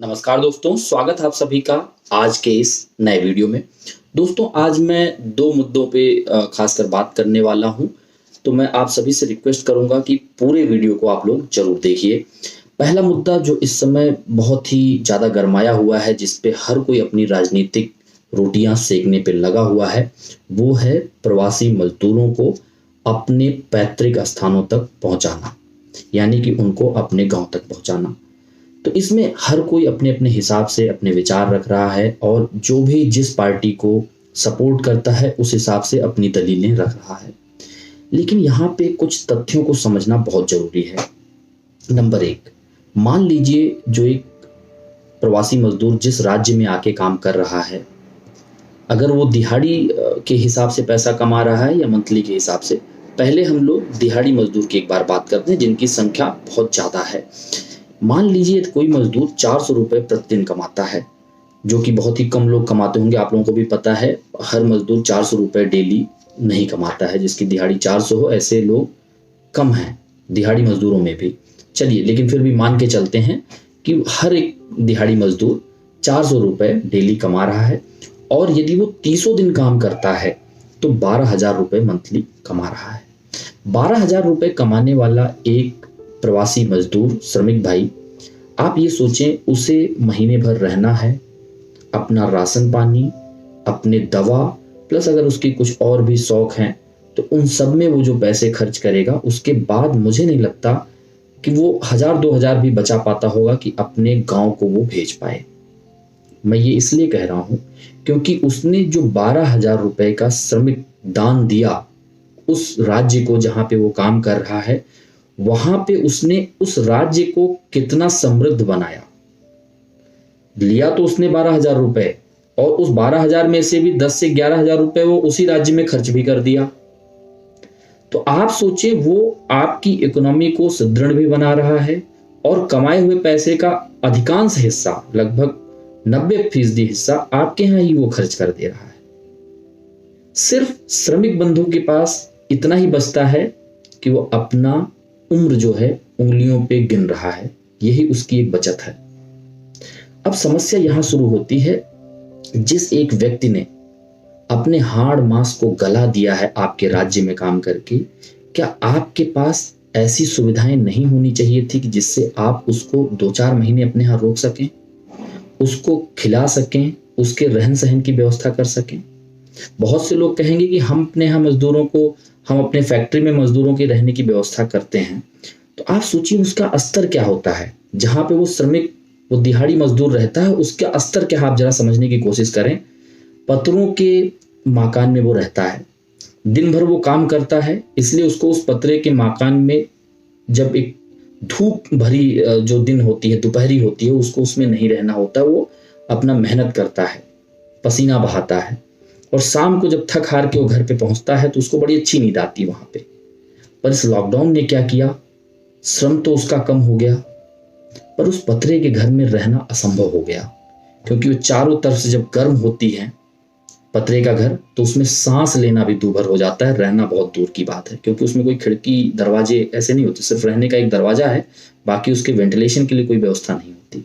नमस्कार दोस्तों, स्वागत है आप सभी का आज के इस नए वीडियो में। दोस्तों, आज मैं दो मुद्दों पे खासकर बात करने वाला हूं, तो मैं आप सभी से रिक्वेस्ट करूंगा कि पूरे वीडियो को आप लोग जरूर देखिए। पहला मुद्दा जो इस समय बहुत ही ज़्यादा गरमाया हुआ है, जिस पे हर कोई अपनी राजनीतिक रोटियां सेकने पे लगा हुआ है, वो है प्रवासी मजदूरों को अपने पैतृक स्थानों तक पहुंचाना, यानी कि उनको अपने गांव तक पहुंचाना। तो इसमें हर कोई अपने अपने हिसाब से अपने विचार रख रहा है और जो भी जिस पार्टी को सपोर्ट करता है उस हिसाब से अपनी दलीलें रख रहा है। लेकिन यहाँ पे कुछ तथ्यों को समझना बहुत जरूरी है। नंबर एक, मान लीजिए जो एक प्रवासी मजदूर जिस राज्य में आके काम कर रहा है, अगर वो दिहाड़ी के हिसाब से पैसा कमा रहा है या मंथली के हिसाब से। पहले हम लोग दिहाड़ी मजदूर की एक बार बात करते हैं, जिनकी संख्या बहुत ज़्यादा है। मान लीजिए कोई मजदूर 400 रुपये प्रतिदिन कमाता है, जो कि बहुत ही कम लोग कमाते होंगे। आप लोगों को भी पता है, हर मजदूर 400 रुपये डेली नहीं कमाता है। जिसकी दिहाड़ी 400 हो, ऐसे लोग कम हैं दिहाड़ी मजदूरों में भी। चलिए, लेकिन फिर भी मान के चलते हैं कि हर एक दिहाड़ी मजदूर 400 रुपये डेली कमा रहा है, और यदि वो 300 दिन काम करता है तो 12,000 रुपये मंथली कमा रहा है। 12,000 रुपये कमाने वाला एक प्रवासी मजदूर, श्रमिक भाई, आप ये सोचें, उसे महीने भर रहना है, अपना राशन पानी, अपने दवा, प्लस अगर उसकी कुछ और भी शौक हैं तो उन सब में वो जो पैसे खर्च करेगा, उसके बाद मुझे नहीं लगता कि वो 1,000-2,000 भी बचा पाता होगा कि अपने गांव को वो भेज पाए। मैं ये इसलिए कह रहा हूं क्योंकि उसने जो 12,000 रुपए का श्रमिक दान दिया उस राज्य को जहां पे वो काम कर रहा है, वहां पे उसने उस राज्य को कितना समृद्ध बनाया। लिया तो उसने 12,000 रुपए, और उस 12,000 में से भी 10 से 11,000 रुपए वो उसी राज्य में खर्च भी कर दिया। तो आप सोचिए, वो आपकी इकोनॉमी को सुदृढ़ भी बना रहा है, और कमाए हुए पैसे का अधिकांश हिस्सा, लगभग 90% हिस्सा आपके यहां ही वो खर्च कर दे रहा है। सिर्फ श्रमिक बंधु के पास इतना ही बचता है कि वो अपना उम्र जो है उंगलियों पे गिन रहा है, यही उसकी एक बचत है। अब समस्या यहां शुरू होती है, जिस एक व्यक्ति ने अपने हाड़ मांस को गला दिया है आपके राज्य में काम करके, क्या आपके पास ऐसी सुविधाएं नहीं होनी चाहिए थी कि जिससे आप उसको 2-4 महीने अपने यहां रोक सकें, उसको खिला सकें, उसके रहन सहन की व्यवस्था कर सकें? बहुत से लोग कहेंगे कि हम अपने यहाँ मजदूरों को, हम अपने फैक्ट्री में मजदूरों की रहने की व्यवस्था करते हैं। तो आप सोचिए उसका स्तर क्या होता है, जहां पे वो श्रमिक, वो दिहाड़ी मजदूर रहता है, उसका स्तर क्या है आप जरा समझने की कोशिश करें। पत्रों के मकान में वो रहता है, दिन भर वो काम करता है, इसलिए उसको उस पतरे के मकान में जब एक धूप भरी जो दिन होती है, दोपहरी होती है, उसको उसमें नहीं रहना होता। वो अपना मेहनत करता है, पसीना बहाता है, और शाम को जब थक हार के वो घर पे पहुंचता है तो उसको बड़ी अच्छी नींद आती है वहां पे। पर इस लॉकडाउन ने क्या किया, श्रम तो उसका कम हो गया, पर उस पतरे के घर में रहना असंभव हो गया, क्योंकि वो चारों तरफ से जब गर्म होती है पतरे का घर, तो उसमें सांस लेना भी दूभर हो जाता है, रहना बहुत दूर की बात है, क्योंकि उसमें कोई खिड़की दरवाजे ऐसे नहीं होते, सिर्फ रहने का एक दरवाजा है, बाकी उसके वेंटिलेशन के लिए कोई व्यवस्था नहीं होती।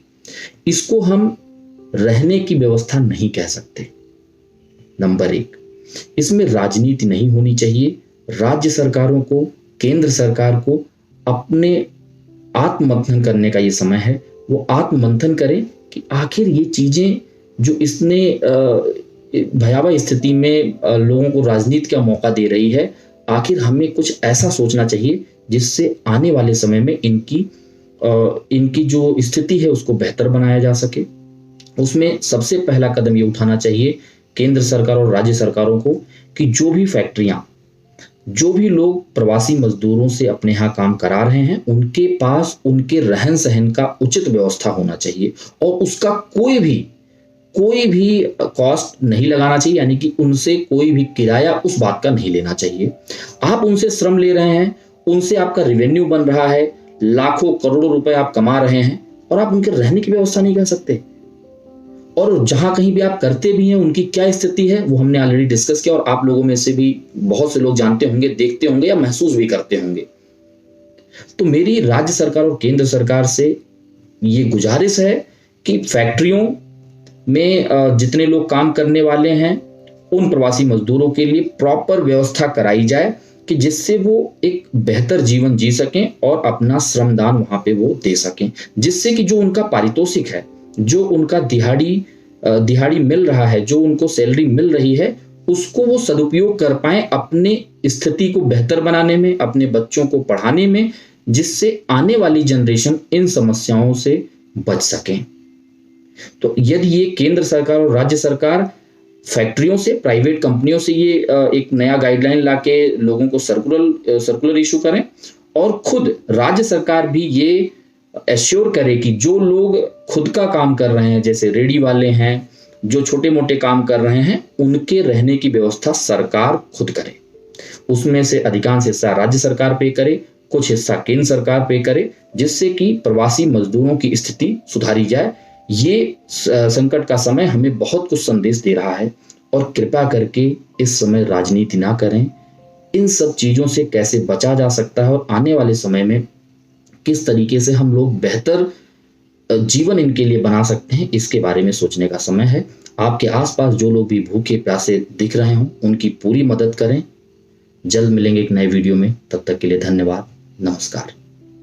इसको हम रहने की व्यवस्था नहीं कह सकते। नंबर एक, इसमें राजनीति नहीं होनी चाहिए। राज्य सरकारों को, केंद्र सरकार को अपने आत्ममंथन करने का ये समय है। वो आत्ममंथन करें कि आखिर ये चीजें जो इसने भयावह स्थिति में लोगों को राजनीति का मौका दे रही है, आखिर हमें कुछ ऐसा सोचना चाहिए जिससे आने वाले समय में इनकी जो स्थिति है उसको बेहतर बनाया जा सके। उसमें सबसे पहला कदम ये उठाना चाहिए केंद्र सरकार और राज्य सरकारों को कि जो भी फैक्ट्रियां, जो भी लोग प्रवासी मजदूरों से अपने यहाँ काम करा रहे हैं, उनके पास उनके रहन सहन का उचित व्यवस्था होना चाहिए, और उसका कोई भी कॉस्ट नहीं लगाना चाहिए, यानी कि उनसे कोई भी किराया उस बात का नहीं लेना चाहिए। आप उनसे श्रम ले रहे हैं, उनसे आपका रेवेन्यू बन रहा है, लाखों करोड़ों रुपए आप कमा रहे हैं, और आप उनके रहने की व्यवस्था नहीं कर सकते। और जहां कहीं भी आप करते भी हैं, उनकी क्या स्थिति है वो हमने ऑलरेडी डिस्कस किया, और आप लोगों में से भी बहुत से लोग जानते होंगे, देखते होंगे या महसूस भी करते होंगे। तो मेरी राज्य सरकार और केंद्र सरकार से ये गुजारिश है कि फैक्ट्रियों में जितने लोग काम करने वाले हैं उन प्रवासी मजदूरों के लिए प्रॉपर व्यवस्था कराई जाए कि जिससे वो एक बेहतर जीवन जी सकें और अपना श्रमदान वहां पे वो दे सकें, जिससे कि जो उनका पारितोषिक है, जो उनका दिहाड़ी मिल रहा है, जो उनको सैलरी मिल रही है, उसको वो सदुपयोग कर पाए अपने स्थिति को बेहतर बनाने में, अपने बच्चों को पढ़ाने में, जिससे आने वाली जनरेशन इन समस्याओं से बच सके। तो यदि ये केंद्र सरकार और राज्य सरकार फैक्ट्रियों से, प्राइवेट कंपनियों से ये एक नया गाइडलाइन लाके लोगों को सर्कुलर इशू करें, और खुद राज्य सरकार भी ये एश्योर करे कि जो लोग खुद का काम कर रहे हैं, जैसे रेडी वाले हैं, जो छोटे मोटे काम कर रहे हैं, उनके रहने की व्यवस्था सरकार खुद करे। उसमें से अधिकांश हिस्सा राज्य सरकार पे करे, कुछ हिस्सा केंद्र सरकार पे करे, जिससे कि प्रवासी मजदूरों की स्थिति सुधारी जाए। ये संकट का समय हमें बहुत कुछ संदेश दे रहा है, और कृपया करके इस समय राजनीति ना करें। इन सब चीजों से कैसे बचा जा सकता है और आने वाले समय में किस तरीके से हम लोग बेहतर जीवन इनके लिए बना सकते हैं, इसके बारे में सोचने का समय है। आपके आसपास जो लोग भी भूखे प्यासे दिख रहे हों, उनकी पूरी मदद करें। जल्द मिलेंगे एक नए वीडियो में, तब तक के लिए धन्यवाद, नमस्कार।